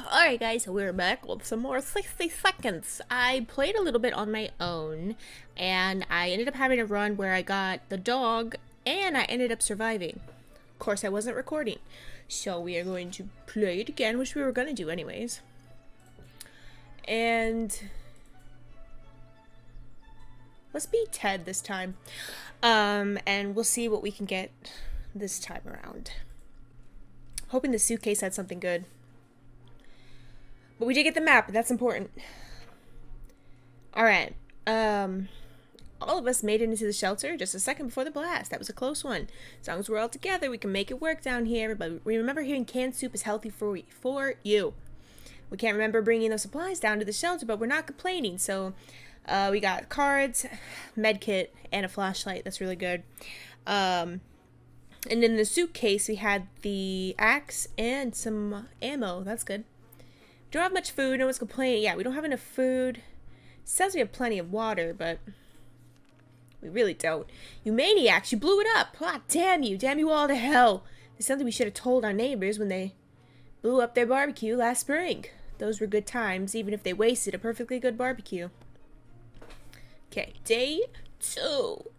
Alright guys, so we're back with some more 60 seconds. I played a little bit on my own, and I ended up having a run where I got the dog, and I ended up surviving. Of course, I wasn't recording. So we are going to play it again, which we were going to do anyways. And let's be Ted this time. And we'll see what we can get this time around. Hoping the suitcase had something good. But we did get the map, and that's important. Alright. All of us made it into the shelter just a second before the blast. That was a close one. As long as we're all together, we can make it work down here. But we remember hearing canned soup is healthy for you. We can't remember bringing those supplies down to the shelter, but we're not complaining. So, we got cards, medkit, and a flashlight. That's really good. And in the suitcase, we had the axe and some ammo. That's good. Don't have much food. No one's complaining. Yeah, we don't have enough food. It says we have plenty of water, but we really don't. You maniacs, you blew it up. Ah, damn you. Damn you all to hell. It's something we should have told our neighbors when they blew up their barbecue last spring. Those were good times, even if they wasted a perfectly good barbecue. Okay, day 2.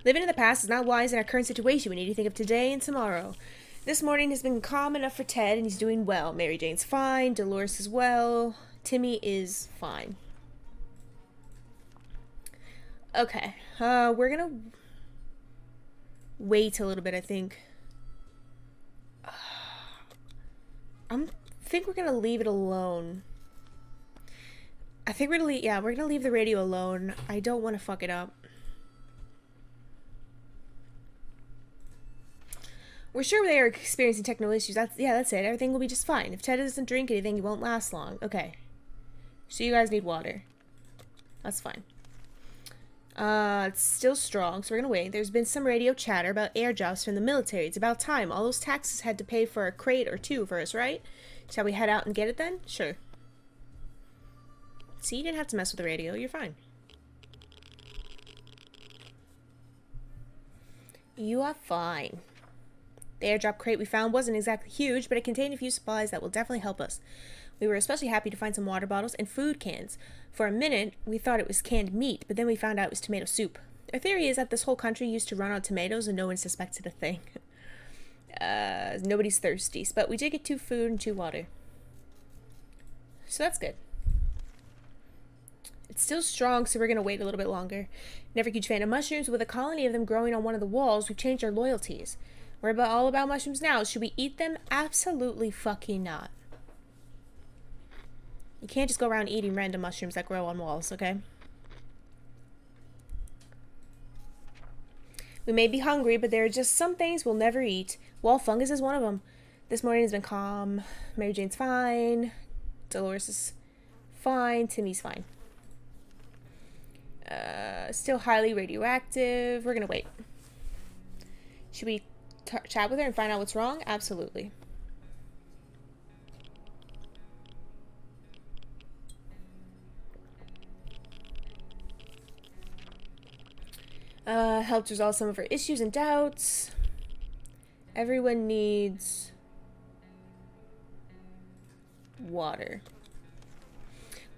Living in the past is not wise in our current situation. We need to think of today and tomorrow. This morning has been calm enough for Ted, and he's doing well. Mary Jane's fine. Dolores is well. Timmy is fine. Okay. We're gonna wait a little bit, I think. I think we're gonna leave it alone. I think we're gonna leave the radio alone. I don't want to fuck it up. We're sure they are experiencing technical issues. That's it. Everything will be just fine. If Ted doesn't drink anything, he won't last long. Okay. So you guys need water. That's fine. It's still strong, so we're gonna wait. There's been some radio chatter about airdrops from the military. It's about time. All those taxes had to pay for a crate or two for us, right? Shall we head out and get it then? Sure. See, you didn't have to mess with the radio. You're fine. You are fine. The airdrop crate we found wasn't exactly huge, but it contained a few supplies that will definitely help us. We were especially happy to find some water bottles and food cans. For a minute, we thought it was canned meat, but then we found out it was tomato soup. Our theory is that this whole country used to run on tomatoes and no one suspected a thing. Nobody's thirsty, but we did get 2 food and 2 water. So that's good. It's still strong, so we're going to wait a little bit longer. Never a huge fan of mushrooms. With a colony of them growing on one of the walls, we've changed our loyalties. We're all about mushrooms now. Should we eat them? Absolutely fucking not. You can't just go around eating random mushrooms that grow on walls, okay? We may be hungry, but there are just some things we'll never eat. Wall fungus is one of them. This morning has been calm. Mary Jane's fine. Dolores is fine. Timmy's fine. Still highly radioactive. We're gonna wait. Should we chat with her and find out what's wrong? Absolutely. Helped resolve some of her issues and doubts. Everyone needs water.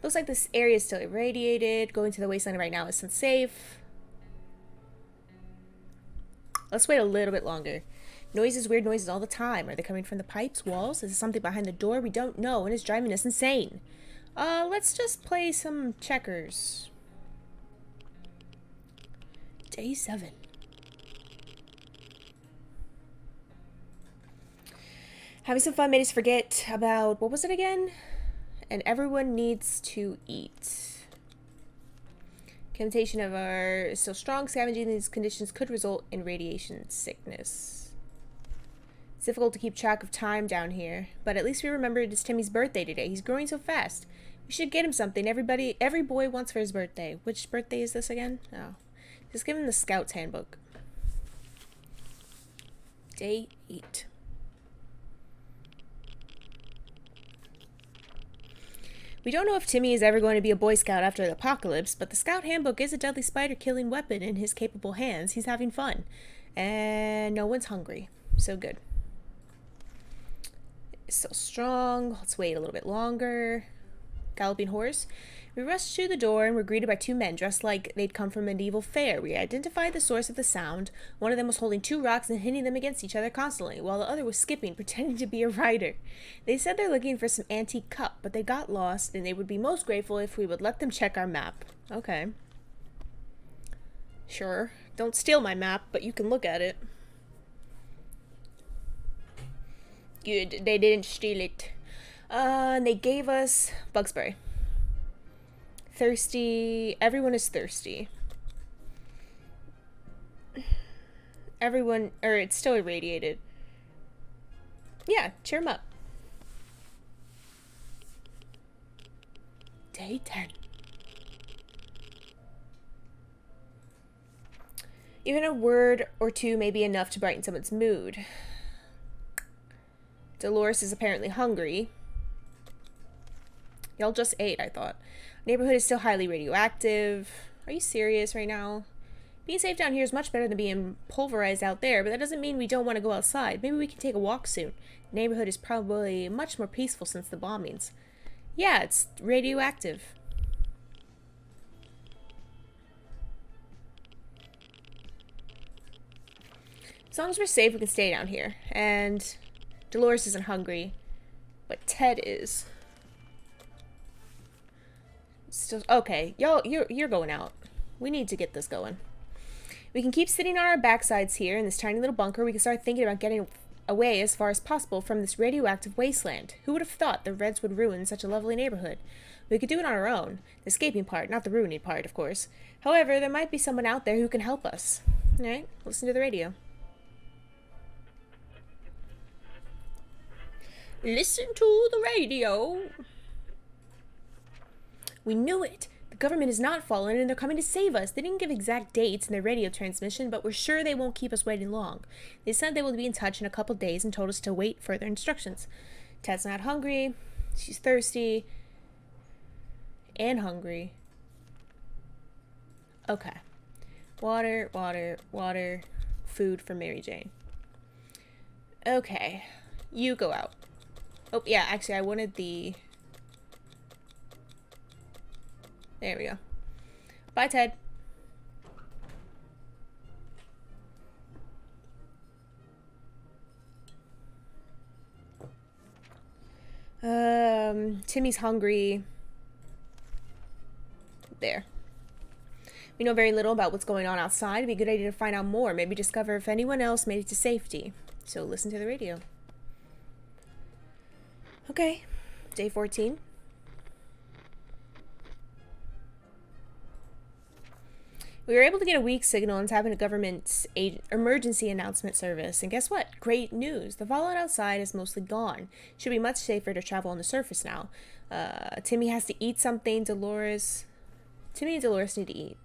Looks like this area is still irradiated. Going to the wasteland right now isn't safe. Let's wait a little bit longer. Noises, weird noises all the time. Are they coming from the pipes, walls? Is there something behind the door we don't know and it's driving us insane? Let's just play some checkers. Day 7. Having some fun made us forget about, what was it again? And everyone needs to eat. Contamination of our so strong, scavenging these conditions could result in radiation sickness. It's difficult to keep track of time down here, but at least we remembered it's Timmy's birthday today. He's growing so fast. We should get him something. Every boy wants for his birthday. Which birthday is this again? Oh. Just give him the Scout's Handbook. Day 8. We don't know if Timmy is ever going to be a Boy Scout after the apocalypse, but the Scout Handbook is a deadly spider-killing weapon in his capable hands. He's having fun. And no one's hungry. So good. It's still strong. Let's wait a little bit longer. Galloping horse. We rushed through the door and were greeted by two men dressed like they'd come from a medieval fair. We identified the source of the sound. One of them was holding two rocks and hitting them against each other constantly, while the other was skipping, pretending to be a rider. They said they're looking for some antique cup, but they got lost, and they would be most grateful if we would let them check our map. Okay. Sure. Don't steal my map, but you can look at it. Good. They didn't steal it. And they gave us Bugspray. Thirsty. Everyone is thirsty. Everyone, or it's still irradiated. Yeah, cheer them up. Day 10. Even a word or two may be enough to brighten someone's mood. Dolores is apparently hungry. Y'all just ate, I thought. Neighborhood is still highly radioactive. Are you serious right now? Being safe down here is much better than being pulverized out there, but that doesn't mean we don't want to go outside. Maybe we can take a walk soon. The neighborhood is probably much more peaceful since the bombings. Yeah, it's radioactive. As long as we're safe, we can stay down here. And Dolores isn't hungry, but Ted is. Still, okay, y'all, you're going out. We need to get this going. We can keep sitting on our backsides here in this tiny little bunker. We can start thinking about getting away as far as possible from this radioactive wasteland. Who would have thought the Reds would ruin such a lovely neighborhood? We could do it on our own. The escaping part, not the ruining part, of course. However, there might be someone out there who can help us. Alright, listen to the radio. Listen to the radio. We knew it. The government has not fallen and they're coming to save us. They didn't give exact dates in their radio transmission, but we're sure they won't keep us waiting long. They said they will be in touch in a couple days and told us to wait further instructions. Ted's not hungry. She's thirsty. And hungry. Okay. Water, water, water. Food for Mary Jane. Okay. You go out. Oh, yeah, actually, I wanted the... There we go. Bye, Ted. Timmy's hungry. There. We know very little about what's going on outside. It'd be a good idea to find out more. Maybe discover if anyone else made it to safety. So listen to the radio. Okay. Day 14. We were able to get a weak signal and tap into government's emergency announcement service. And guess what? Great news. The fallout outside is mostly gone. Should be much safer to travel on the surface now. Timmy has to eat something. Timmy and Dolores need to eat.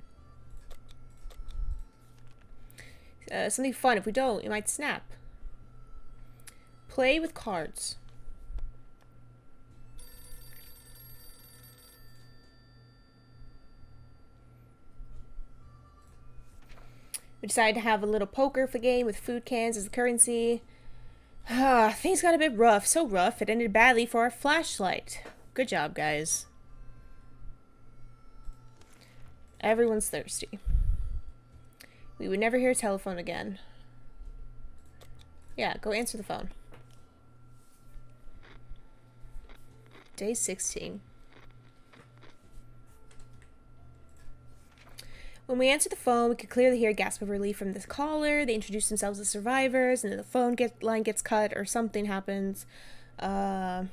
Something fun. If we don't, it might snap. Play with cards. We decided to have a little poker game with food cans as the currency. Things got a bit rough. So rough, it ended badly for our flashlight. Good job, guys. Everyone's thirsty. We would never hear a telephone again. Yeah, go answer the phone. Day 16. When we answered the phone, we could clearly hear a gasp of relief from the caller. They introduced themselves as survivors, and then the phone line gets cut or something happens. Apparently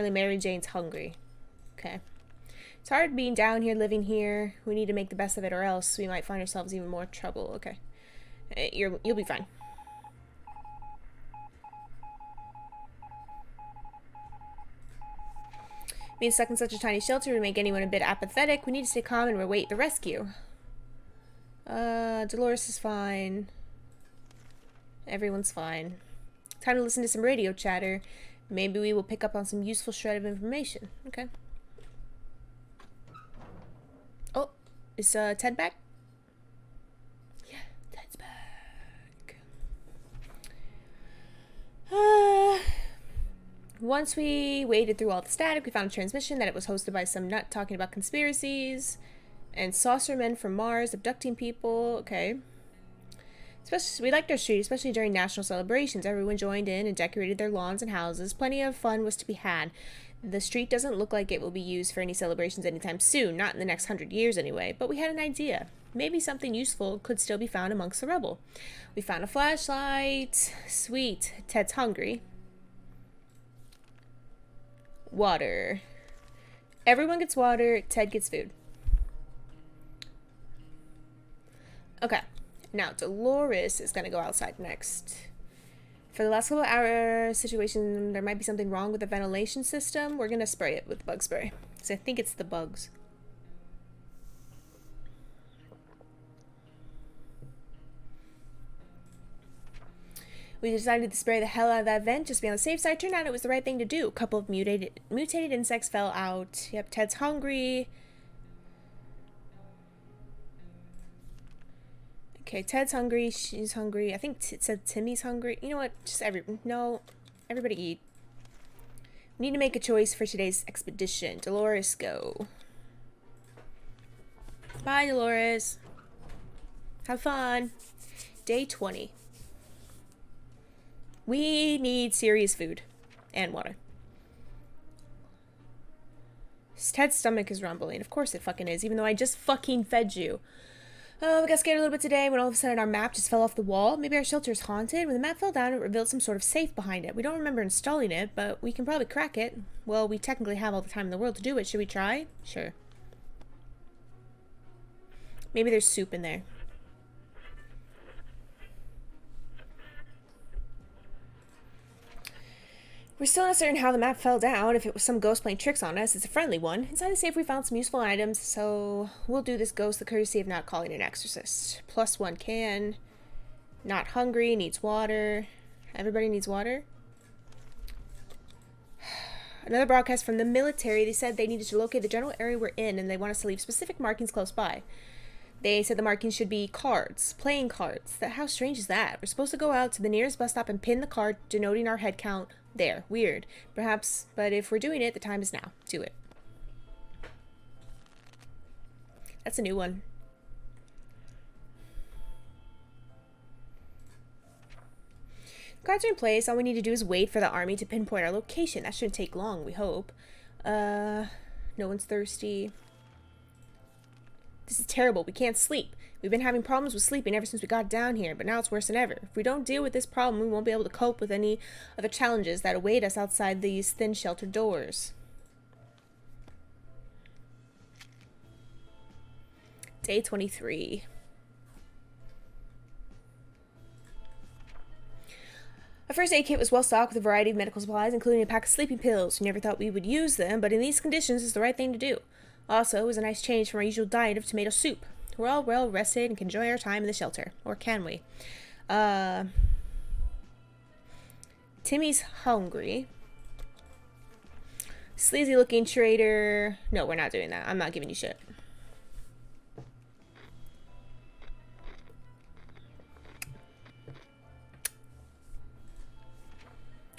Mary Jane's hungry. Okay. It's hard being down here, living here. We need to make the best of it or else we might find ourselves in even more trouble. Okay. You'll be fine. Being stuck in such a tiny shelter would make anyone a bit apathetic. We need to stay calm and await the rescue. Dolores is fine. Everyone's fine. Time to listen to some radio chatter. Maybe we will pick up on some useful shred of information. Okay. Oh, is Ted back? Yeah, Ted's back. Once we waded through all the static, we found a transmission that it was hosted by some nut talking about conspiracies and saucer men from Mars abducting people. Okay. We liked our street, especially during national celebrations. Everyone joined in and decorated their lawns and houses. Plenty of fun was to be had. The street doesn't look like it will be used for any celebrations anytime soon, not in the next 100 years anyway, but we had an idea. Maybe something useful could still be found amongst the rubble. We found a flashlight. Sweet. Ted's hungry. Water. Everyone gets water. Ted gets food. Okay. Now, Dolores is going to go outside next. For the last couple of hour situation, there might be something wrong with the ventilation system. We're going to spray it with bug spray. So I think it's the bugs. We decided to spray the hell out of that vent just to be on the safe side. Turned out it was the right thing to do. A couple of mutated insects fell out. Yep, Ted's hungry. Okay, Ted's hungry. She's hungry. I think it said Timmy's hungry. You know what? Just everybody eat. We need to make a choice for today's expedition. Dolores, go. Bye, Dolores. Have fun. Day 20. We need serious food and water. Ted's stomach is rumbling. Of course it fucking is, even though I just fucking fed you. Oh, we got scared a little bit today when all of a sudden our map just fell off the wall. Maybe our shelter is haunted. When the map fell down, it revealed some sort of safe behind it. We don't remember installing it, but we can probably crack it. Well, we technically have all the time in the world to do it. Should we try? Sure. Maybe there's soup in there. We're still not certain how the map fell down, if it was some ghost playing tricks on us. It's a friendly one. Inside the safe we found some useful items, so we'll do this ghost the courtesy of not calling an exorcist. +1 can. Not hungry, needs water. Everybody needs water. Another broadcast from the military. They said they needed to locate the general area we're in, and they want us to leave specific markings close by. They said the markings should be cards, playing cards. How strange is that? We're supposed to go out to the nearest bus stop and pin the card denoting our head count there. Weird. Perhaps, but if we're doing it, the time is now. Do it. That's a new one. Cards are in place. All we need to do is wait for the army to pinpoint our location. That shouldn't take long, we hope. No one's thirsty. This is terrible. We can't sleep. We've been having problems with sleeping ever since we got down here, but now it's worse than ever. If we don't deal with this problem, we won't be able to cope with any of the challenges that await us outside these thin sheltered doors. Day 23. Our first aid kit was well stocked with a variety of medical supplies, including a pack of sleeping pills. We never thought we would use them, but in these conditions, it's the right thing to do. Also, it was a nice change from our usual diet of tomato soup. We're all well rested and can enjoy our time in the shelter. Or can we? Timmy's hungry. Sleazy looking traitor. No, we're not doing that. I'm not giving you shit.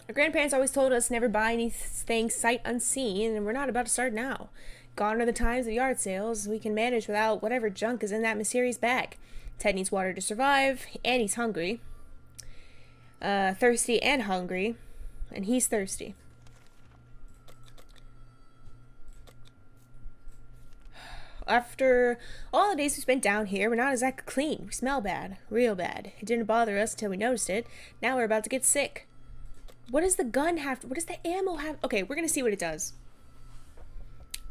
Our grandparents always told us never buy anything sight unseen, and we're not about to start now. Gone are the times of yard sales. We can manage without whatever junk is in that mysterious bag. Ted needs water to survive, and he's hungry. Thirsty and hungry. And he's thirsty. After all the days we spent down here, we're not exactly clean. We smell bad. Real bad. It didn't bother us until we noticed it. Now we're about to get sick. What does the gun have? What does the ammo have? Okay, we're gonna see what it does.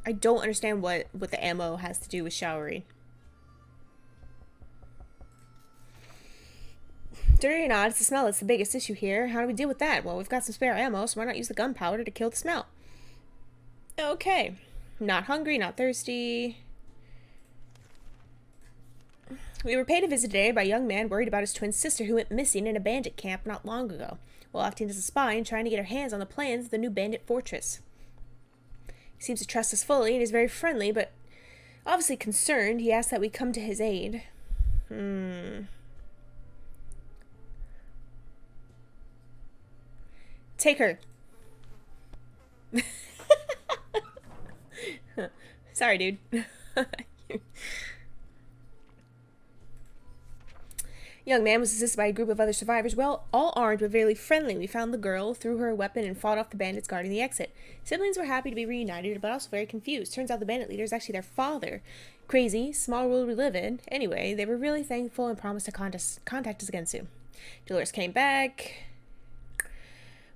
I don't understand what the ammo has to do with showering. Dirty or not, it's the smell that's the biggest issue here. How do we deal with that? Well, we've got some spare ammo, so why not use the gunpowder to kill the smell? Okay. Not hungry, not thirsty. We were paid a visit today by a young man worried about his twin sister who went missing in a bandit camp not long ago, while acting as a spy and trying to get her hands on the plans of the new bandit fortress. He seems to trust us fully and is very friendly, but obviously concerned. He asked that we come to his aid. Take her. Sorry, dude. Young man was assisted by a group of other survivors, well, all armed but very friendly. We found the girl, threw her weapon, and fought off the bandits guarding the exit. Siblings were happy to be reunited, but also very confused. Turns out the bandit leader is actually their father. Crazy, small world we live in. Anyway, they were really thankful and promised to contact us again soon. Dolores came back.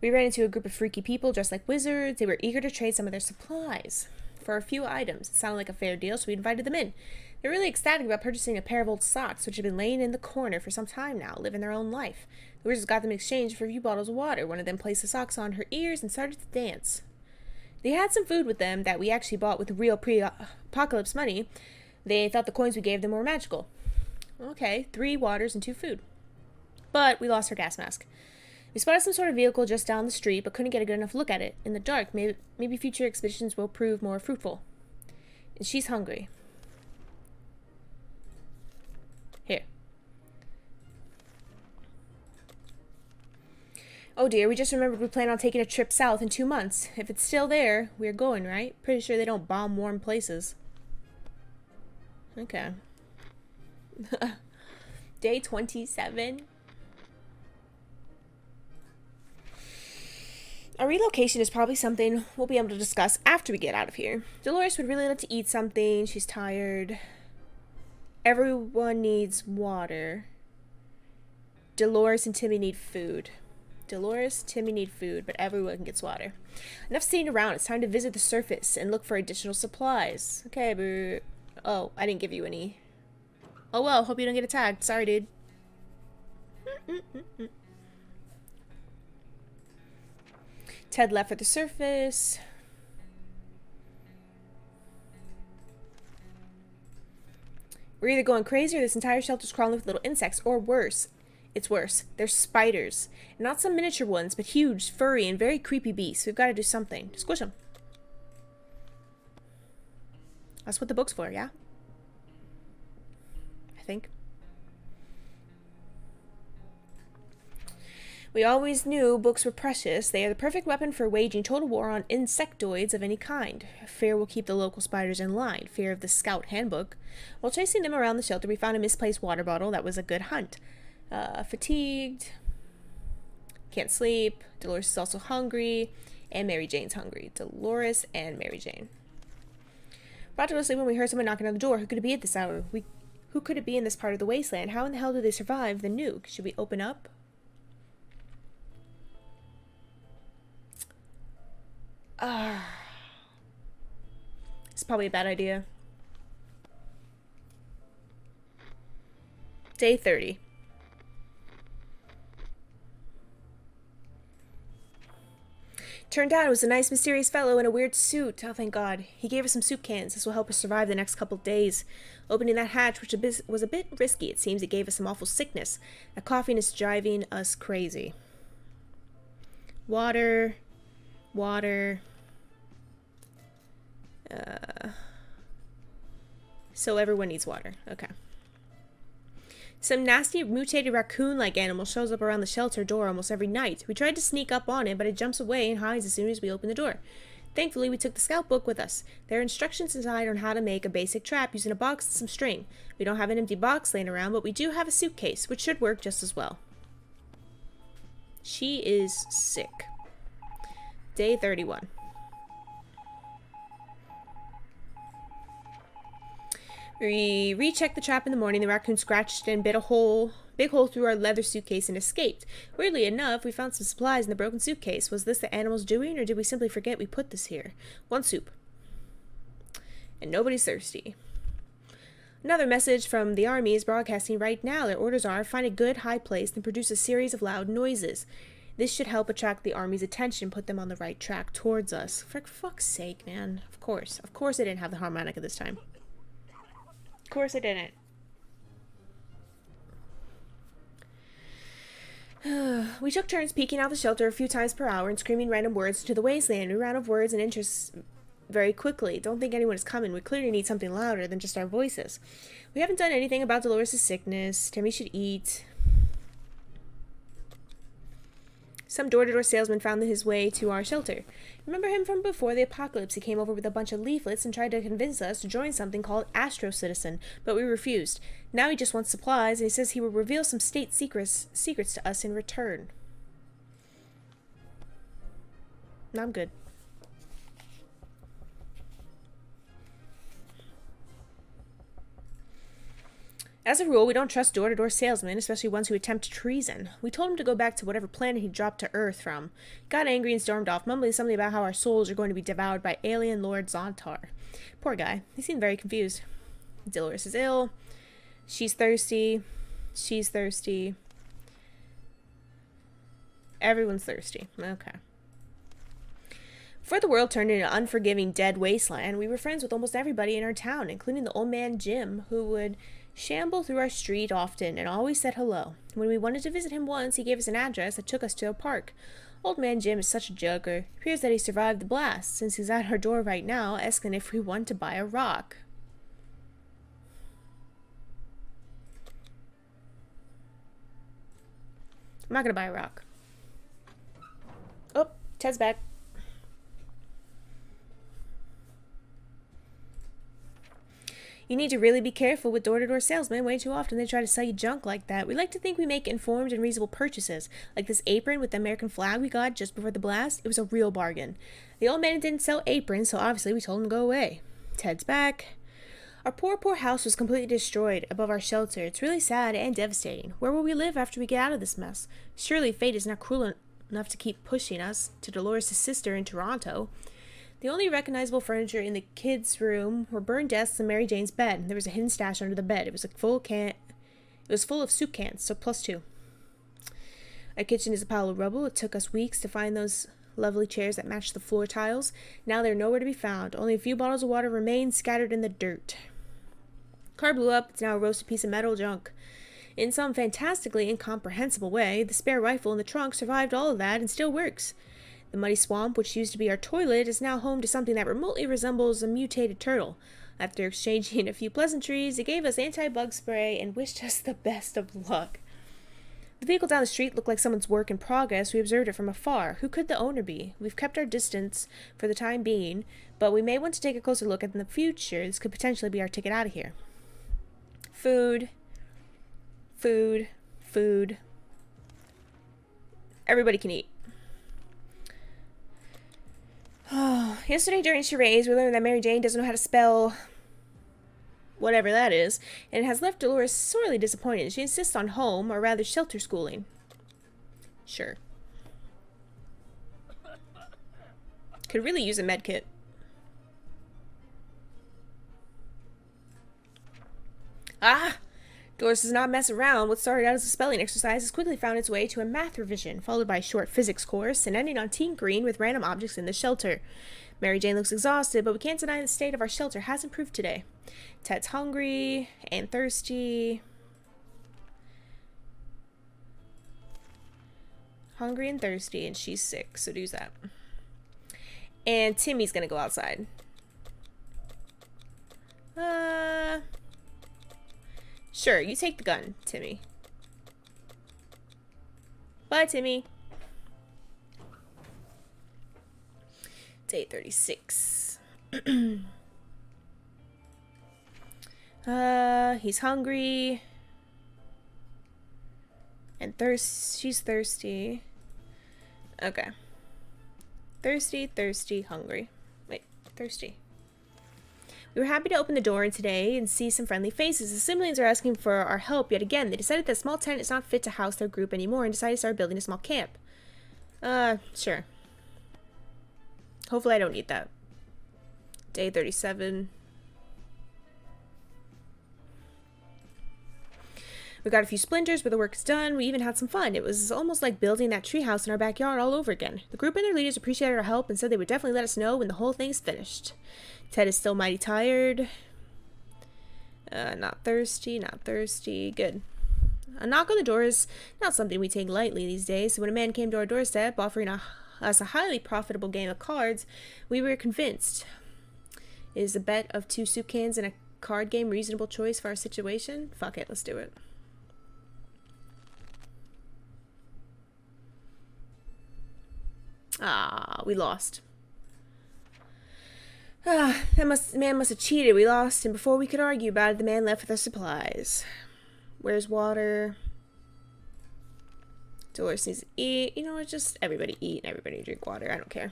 We ran into a group of freaky people dressed like wizards. They were eager to trade some of their supplies for a few items. It sounded like a fair deal, so we invited them in. They were really ecstatic about purchasing a pair of old socks, which had been laying in the corner for some time now, living their own life. The wizards got them in exchange for a few bottles of water. One of them placed the socks on her ears and started to dance. They had some food with them that we actually bought with real pre-apocalypse money. They thought the coins we gave them were magical. Okay, 3 waters and 2 food. But we lost our gas mask. We spotted some sort of vehicle just down the street, but couldn't get a good enough look at it. In the dark, maybe future expeditions will prove more fruitful. And she's hungry. Here. Oh dear, we just remembered we plan on taking a trip south in 2 months. If it's still there, we're going, right? Pretty sure they don't bomb warm places. Okay. Day 27. Our relocation is probably something we'll be able to discuss after we get out of here. Dolores would really like to eat something. She's tired. Everyone needs water. Dolores and Timmy need food. Dolores, Timmy need food, but everyone gets water. Enough sitting around. It's time to visit the surface and look for additional supplies. Okay, but... Oh, I didn't give you any. Oh well, hope you don't get attacked. Sorry, dude. Ted left for the surface. We're either going crazy or this entire shelter's crawling with little insects, or worse. It's worse. They're spiders. And not some miniature ones, but huge, furry, and very creepy beasts. We've got to do something. Squish them. That's what the book's for, yeah? I think. We always knew books were precious. They are the perfect weapon for waging total war on insectoids of any kind. Fear will keep the local spiders in line. Fear of the Scout Handbook. While chasing them around the shelter, we found a misplaced water bottle. That was a good hunt. Fatigued. Can't sleep. Dolores is also hungry. And Mary Jane's hungry. Dolores and Mary Jane. Brought to us when we heard someone knocking on the door. Who could it be at this hour? Who could it be in this part of the wasteland? How in the hell did they survive the nuke? Should we open up? It's probably a bad idea. Day 30. Turned out it was a nice mysterious fellow in a weird suit. Oh, thank God. He gave us some soup cans. This will help us survive the next couple of days. Opening that hatch, which was a bit risky, it seems it gave us some awful sickness. That coughing is driving us crazy. Water. Water. So everyone needs water. Okay. Some nasty mutated raccoon-like animal shows up around the shelter door almost every night. We tried to sneak up on it, but it jumps away and hides as soon as we open the door. Thankfully, we took the scout book with us. There are instructions inside on how to make a basic trap using a box and some string. We don't have an empty box laying around, but we do have a suitcase, which should work just as well. She is sick. Day 31. We rechecked the trap in the morning. The raccoon scratched and bit a big hole through our leather suitcase and escaped. Weirdly enough, we found some supplies in the broken suitcase. Was this the animal's doing, or did we simply forget we put this here? 1 soup. And nobody's thirsty. Another message from the army is broadcasting right now. Their orders are, find a good high place and produce a series of loud noises. This should help attract the army's attention, put them on the right track towards us. For fuck's sake, man. Of course I didn't have the harmonica this time. Of course I didn't. We took turns peeking out the shelter a few times per hour and screaming random words to the wasteland. We ran out of words and interests very quickly. Don't think anyone is coming. We clearly need something louder than just our voices. We haven't done anything about Dolores' sickness. Timmy should eat. Some door-to-door salesman found his way to our shelter. Remember him from before the apocalypse? He came over with a bunch of leaflets and tried to convince us to join something called Astro Citizen, but we refused. Now he just wants supplies, and he says he will reveal some state secrets to us in return. I'm good. As a rule, we don't trust door-to-door salesmen, especially ones who attempt treason. We told him to go back to whatever planet he dropped to Earth from. He got angry and stormed off, mumbling something about how our souls are going to be devoured by alien Lord Zontar. Poor guy. He seemed very confused. Dolores is ill. She's thirsty. She's thirsty. Everyone's thirsty. Okay. Before the world turned into an unforgiving, dead wasteland, we were friends with almost everybody in our town, including the old man Jim, who would shamble through our street often and always said hello. When we wanted to visit him once, he gave us an address that took us to a park. Old man Jim is such a joker. It appears that he survived the blast, since he's at our door right now, asking if we want to buy a rock. I'm not gonna buy a rock. Oh, Ted's back. You need to really be careful with door-to-door salesmen. Way too often they try to sell you junk like that. We like to think we make informed and reasonable purchases. Like this apron with the American flag we got just before the blast. It was a real bargain. The old man didn't sell aprons, so obviously we told him to go away. Ted's back. Our poor house was completely destroyed above our shelter. It's really sad and devastating. Where will we live after we get out of this mess? Surely fate is not cruel enough to keep pushing us to Dolores' sister in Toronto. The only recognizable furniture in the kids' room were burned desks and Mary Jane's bed. There was a hidden stash under the bed. It was full of soup cans, so +2. Our kitchen is a pile of rubble. It took us weeks to find those lovely chairs that matched the floor tiles. Now they're nowhere to be found. Only a few bottles of water remain scattered in the dirt. Car blew up. It's now a roasted piece of metal junk. In some fantastically incomprehensible way, the spare rifle in the trunk survived all of that and still works. The muddy swamp, which used to be our toilet, is now home to something that remotely resembles a mutated turtle. After exchanging a few pleasantries, it gave us anti-bug spray and wished us the best of luck. The vehicle down the street looked like someone's work in progress. We observed it from afar. Who could the owner be? We've kept our distance for the time being, but we may want to take a closer look at in the future. This could potentially be our ticket out of here. Food. Food. Food. Everybody can eat. Oh, yesterday during charades, we learned that Mary Jane doesn't know how to spell whatever that is, and it has left Dolores sorely disappointed. She insists on home, or rather shelter schooling. Sure. Could really use a med kit. Ah! Dolores does not mess around. What started out as a spelling exercise has quickly found its way to a math revision, followed by a short physics course, and ending on tinkering with random objects in the shelter. Mary Jane looks exhausted, but we can't deny the state of our shelter has improved today. Ted's hungry and thirsty. Hungry and thirsty, and she's sick, so do that. And Timmy's gonna go outside. Sure, you take the gun, Timmy. Bye, Timmy. It's 8:36. He's hungry. And she's thirsty. Okay. Thirsty, hungry. Wait, thirsty. We were happy to open the door today and see some friendly faces. The siblings are asking for our help yet again. They decided that small tent is not fit to house their group anymore and decided to start building a small camp. Sure. Hopefully I don't need that. Day 37. We got a few splinters, but the work is done. We even had some fun. It was almost like building that treehouse in our backyard all over again. The group and their leaders appreciated our help and said they would definitely let us know when the whole thing is finished. Ted is still mighty tired. Not thirsty. Good. A knock on the door is not something we take lightly these days, so when a man came to our doorstep offering us a highly profitable game of cards, we were convinced. Is a bet of 2 soup cans and a card game reasonable choice for our situation? Fuck it, let's do it. Ah, we lost. Ah, man must have cheated. We lost, and before we could argue about it, the man left with our supplies. Where's water? Dolores needs to eat. You know what? Just everybody eat and everybody drink water. I don't care.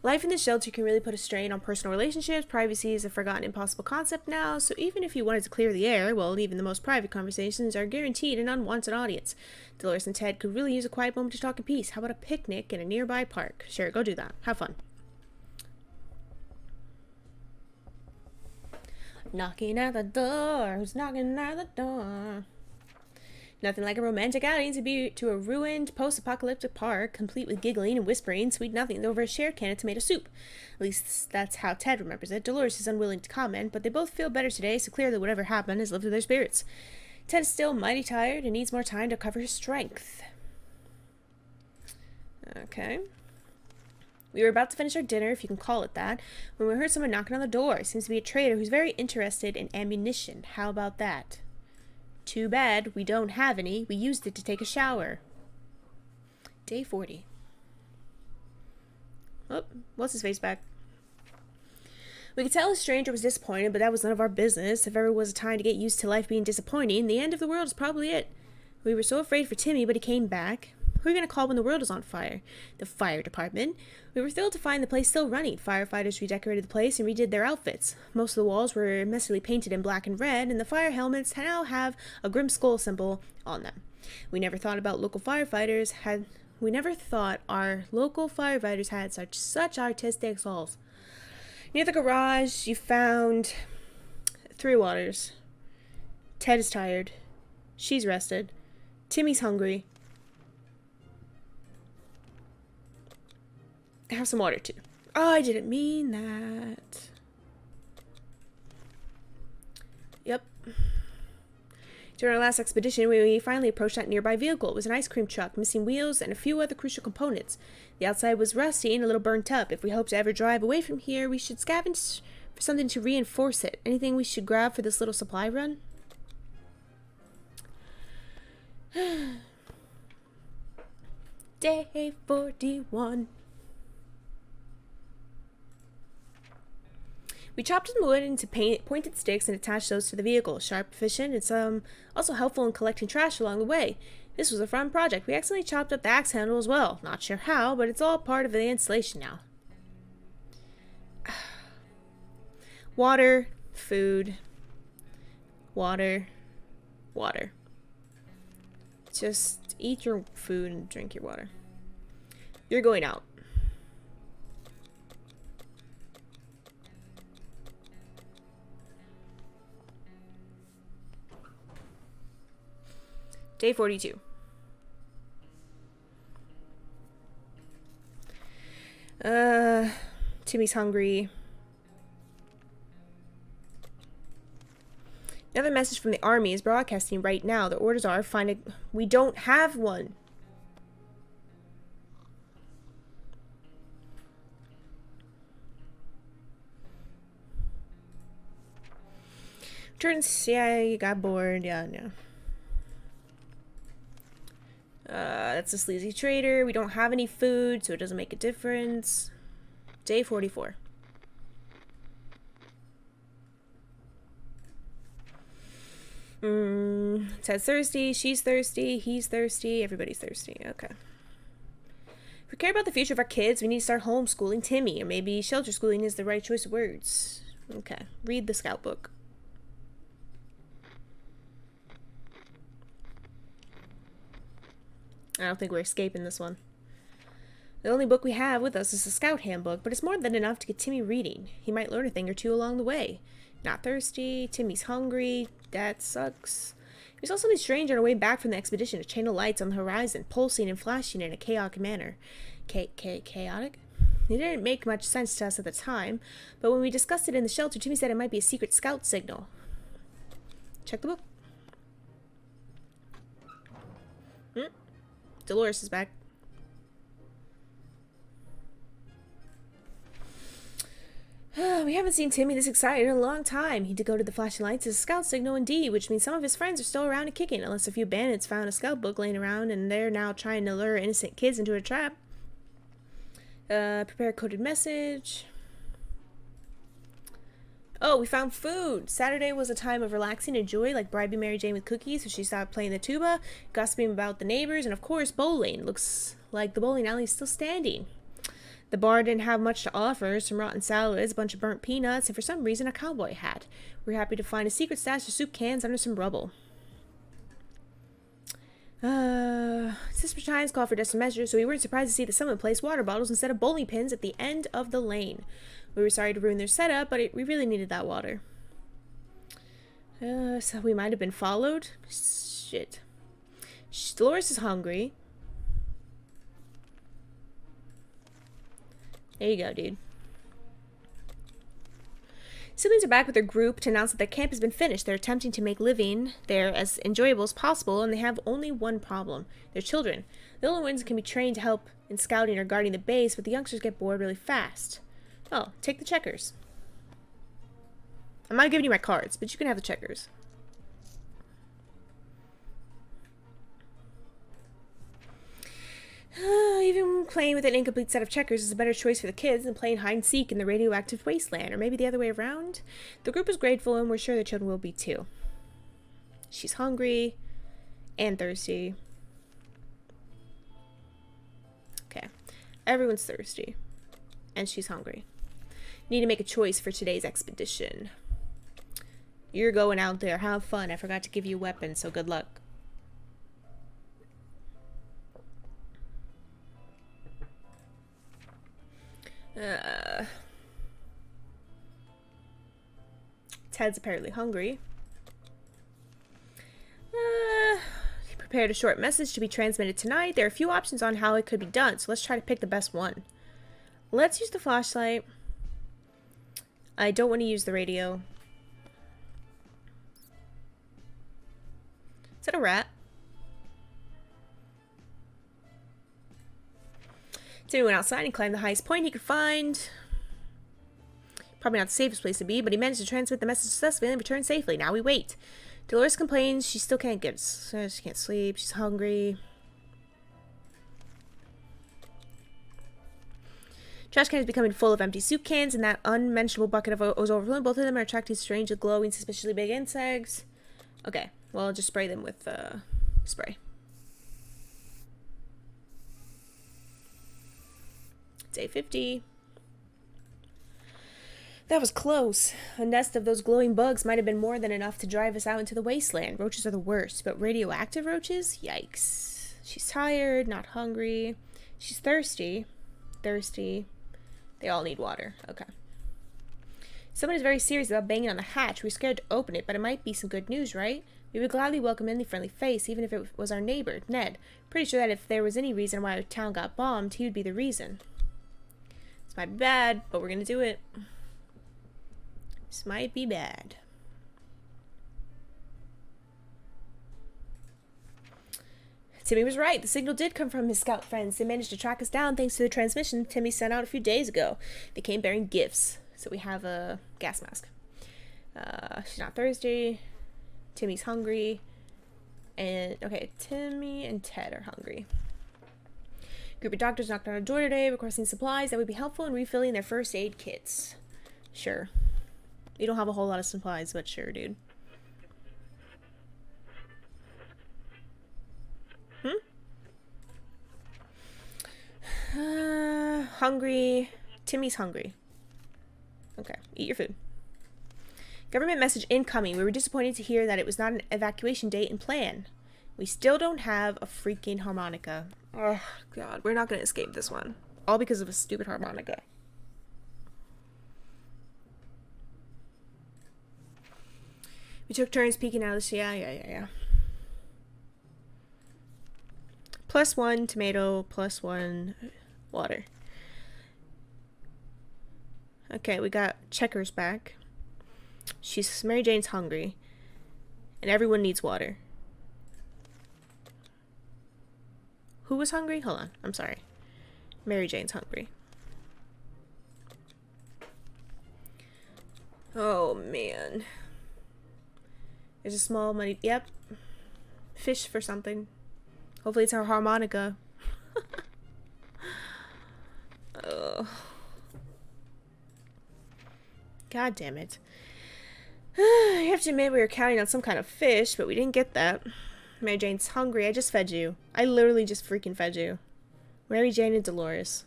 Life in the shelter can really put a strain on personal relationships. Privacy is a forgotten impossible concept now, so even if you wanted to clear the air, well, even the most private conversations are guaranteed an unwanted audience. Dolores and Ted could really use a quiet moment to talk in peace. How about a picnic in a nearby park? Sure, go do that. Have fun. Knocking at the door. Who's knocking at the door? Nothing like a romantic outing to a ruined post-apocalyptic park, complete with giggling and whispering sweet nothings over a shared can of tomato soup. At least that's how Ted remembers it. Dolores is unwilling to comment, but they both feel better today, so clearly whatever happened has lifted their spirits. Ted is still mighty tired and needs more time to recover his strength. Okay. We were about to finish our dinner, if you can call it that, when we heard someone knocking on the door. It seems to be a trader who's very interested in ammunition. How about that? Too bad we don't have any. We used it to take a shower. Day 40. Oh, what's his face back? We could tell the stranger was disappointed, but that was none of our business. If ever was a time to get used to life being disappointing, the end of the world is probably it. We were so afraid for Timmy, but he came back. Who are we going to call when the world is on fire? The fire department. We were thrilled to find the place still running. Firefighters redecorated the place and redid their outfits. Most of the walls were messily painted in black and red, and the fire helmets now have a grim skull symbol on them. We never thought our local firefighters had such artistic souls. Near the garage, you found 3 waters. Ted is tired. She's rested. Timmy's hungry. Have some water too. Oh, I didn't mean that. Yep. During our last expedition, we finally approached that nearby vehicle. It was an ice cream truck, missing wheels and a few other crucial components. The outside was rusty and a little burnt up. If we hope to ever drive away from here, we should scavenge for something to reinforce it. Anything we should grab for this little supply run? Day 41. We chopped some wood into pointed sticks and attached those to the vehicle. Sharp, efficient, and some also helpful in collecting trash along the way. This was a fun project. We accidentally chopped up the axe handle as well. Not sure how, but it's all part of the installation now. Water, food, water, water. Just eat your food and drink your water. You're going out. Day 42. Timmy's hungry. Another message from the army is broadcasting right now. The orders are we don't have one. Turns, yeah, you got bored. Yeah, no. That's a sleazy trader. We don't have any food, so it doesn't make a difference. Day 44. Ted's thirsty, she's thirsty, he's thirsty, everybody's thirsty. Okay. If we care about the future of our kids, we need to start homeschooling Timmy, or maybe shelter schooling is the right choice of words. Okay. Read the scout book. I don't think we're escaping this one. The only book we have with us is the Scout Handbook, but it's more than enough to get Timmy reading. He might learn a thing or two along the way. Not thirsty, Timmy's hungry, that sucks. We saw something strange on our way back from the expedition, a chain of lights on the horizon, pulsing and flashing in a chaotic manner. Chaotic? It didn't make much sense to us at the time, but when we discussed it in the shelter, Timmy said it might be a secret scout signal. Check the book. Dolores is back. We haven't seen Timmy this excited in a long time. He decoded the flashing lights as a scout signal indeed, which means some of his friends are still around and kicking, unless a few bandits found a scout book laying around and they're now trying to lure innocent kids into a trap. Prepare a coded message. Oh, we found food! Saturday was a time of relaxing and joy, like bribing Mary Jane with cookies so she stopped playing the tuba, gossiping about the neighbors, and of course, bowling. Looks like the bowling alley is still standing. The bar didn't have much to offer, some rotten salads, a bunch of burnt peanuts, and for some reason a cowboy hat. We were happy to find a secret stash of soup cans under some rubble. Sister Times called for desperate measures, so we weren't surprised to see that someone placed water bottles instead of bowling pins at the end of the lane. We were sorry to ruin their setup, but we really needed that water. So we might have been followed? Shit. Dolores is hungry. There you go, dude. Siblings are back with their group to announce that their camp has been finished. They're attempting to make living there as enjoyable as possible, and they have only one problem. They're children. The little ones can be trained to help in scouting or guarding the base, but the youngsters get bored really fast. Oh, take the checkers. I'm not giving you my cards, but you can have the checkers. Even playing with an incomplete set of checkers is a better choice for the kids than playing hide-and-seek in the radioactive wasteland, or maybe the other way around. The group is grateful, and we're sure the children will be too. She's hungry and thirsty. Okay. Everyone's thirsty. And she's hungry. Need to make a choice for today's expedition. You're going out there. Have fun. I forgot to give you a weapon, so good luck. Ted's apparently hungry. He prepared a short message to be transmitted tonight. There are a few options on how it could be done, so let's try to pick the best one. Let's use the flashlight. I don't want to use the radio. Is that a rat? Timmy went outside and climbed the highest point he could find. Probably not the safest place to be, but he managed to transmit the message successfully and return safely. Now we wait. Dolores complains she still can't get... She can't sleep. She's hungry. Trash can is becoming full of empty soup cans, and that unmentionable bucket of was overflowing. Both of them are attracting strange, glowing, suspiciously big insects. Okay, well, I'll just spray them with spray. Day 50. That was close. A nest of those glowing bugs might have been more than enough to drive us out into the wasteland. Roaches are the worst, but radioactive roaches? Yikes. She's tired, not hungry. She's thirsty. Thirsty. They all need water. Okay. Someone is very serious about banging on the hatch. We're scared to open it, but it might be some good news, right? We would gladly welcome any friendly face, even if it was our neighbor, Ned. Pretty sure that if there was any reason why our town got bombed, he would be the reason. This might be bad, but we're gonna do it. This might be bad. Timmy was right. The signal did come from his scout friends. They managed to track us down thanks to the transmission Timmy sent out a few days ago. They came bearing gifts. So we have a gas mask. She's not thirsty. Timmy's hungry. And, okay, Timmy and Ted are hungry. Group of doctors knocked on our door today requesting supplies that would be helpful in refilling their first aid kits. Sure. We don't have a whole lot of supplies, but sure, dude. Hungry. Timmy's hungry. Okay, eat your food. Government message incoming. We were disappointed to hear that it was not an evacuation date and plan. We still don't have a freaking harmonica. Oh, God. We're not going to escape this one. All because of a stupid harmonica. We took turns peeking out of the... Yeah. +1 tomato, +1 water. Okay, we got checkers back. Mary Jane's hungry. And everyone needs water. Who was hungry? Hold on, I'm sorry. Mary Jane's hungry. Oh, man. There's a small money... Yep. Fish for something. Hopefully it's our harmonica. God damn it. I have to admit we were counting on some kind of fish, but we didn't get that. Mary Jane's hungry. I just fed you. I literally just freaking fed you. Mary Jane and Dolores.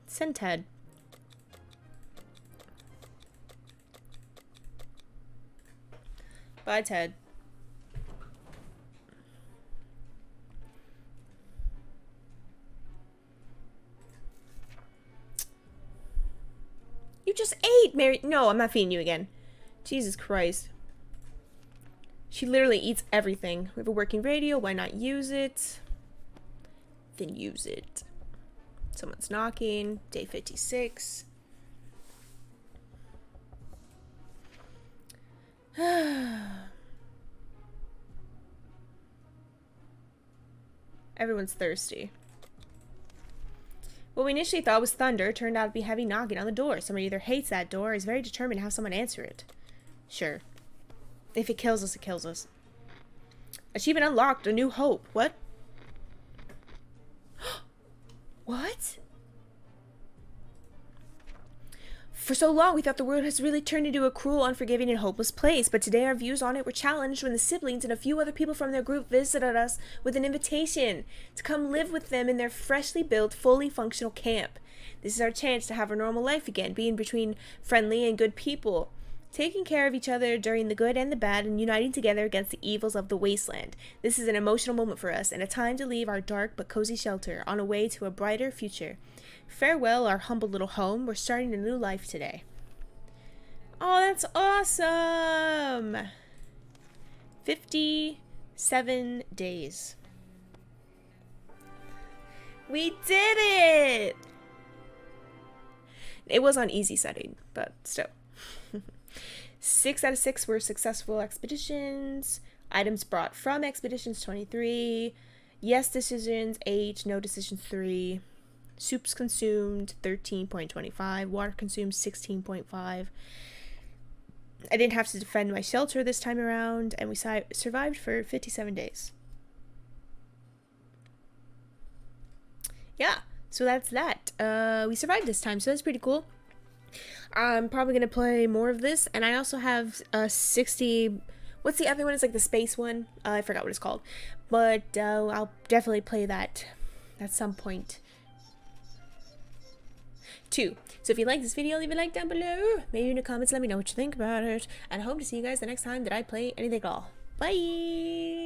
Send Ted. Bye, Ted. You just ate, Mary. No, I'm not feeding you again. Jesus Christ. She literally eats everything. We have a working radio. Why not use it? Then use it. Someone's knocking. Day 56. Everyone's thirsty. What we initially thought was thunder turned out to be heavy knocking on the door. Someone either hates that door or is very determined to have someone answer it. Sure. If it kills us, it kills us. Achievement unlocked. A new hope. What? What? For so long, we thought the world has really turned into a cruel, unforgiving, and hopeless place, but today our views on it were challenged when the siblings and a few other people from their group visited us with an invitation to come live with them in their freshly built, fully functional camp. This is our chance to have a normal life again, being between friendly and good people, taking care of each other during the good and the bad, and uniting together against the evils of the wasteland. This is an emotional moment for us, and a time to leave our dark but cozy shelter on a way to a brighter future. Farewell, our humble little home. We're starting a new life today. Oh, that's awesome! 57 days. We did it! It was on easy setting, but still. 6 out of 6 were successful expeditions. Items brought from expeditions 23. Yes decisions 8. No decisions 3. Soups consumed 13.25. Water consumed 16.5. I didn't have to defend my shelter this time around, and we survived for 57 days. Yeah, so that's that. We survived this time, so that's pretty cool. I'm probably going to play more of this, and I also have 60... What's the other one? It's like the space one. I forgot what it's called. But I'll definitely play that at some point too. So if you like this video, leave a like down below. Maybe in the comments let me know what you think about it. And I hope to see you guys the next time that I play anything at all. Bye!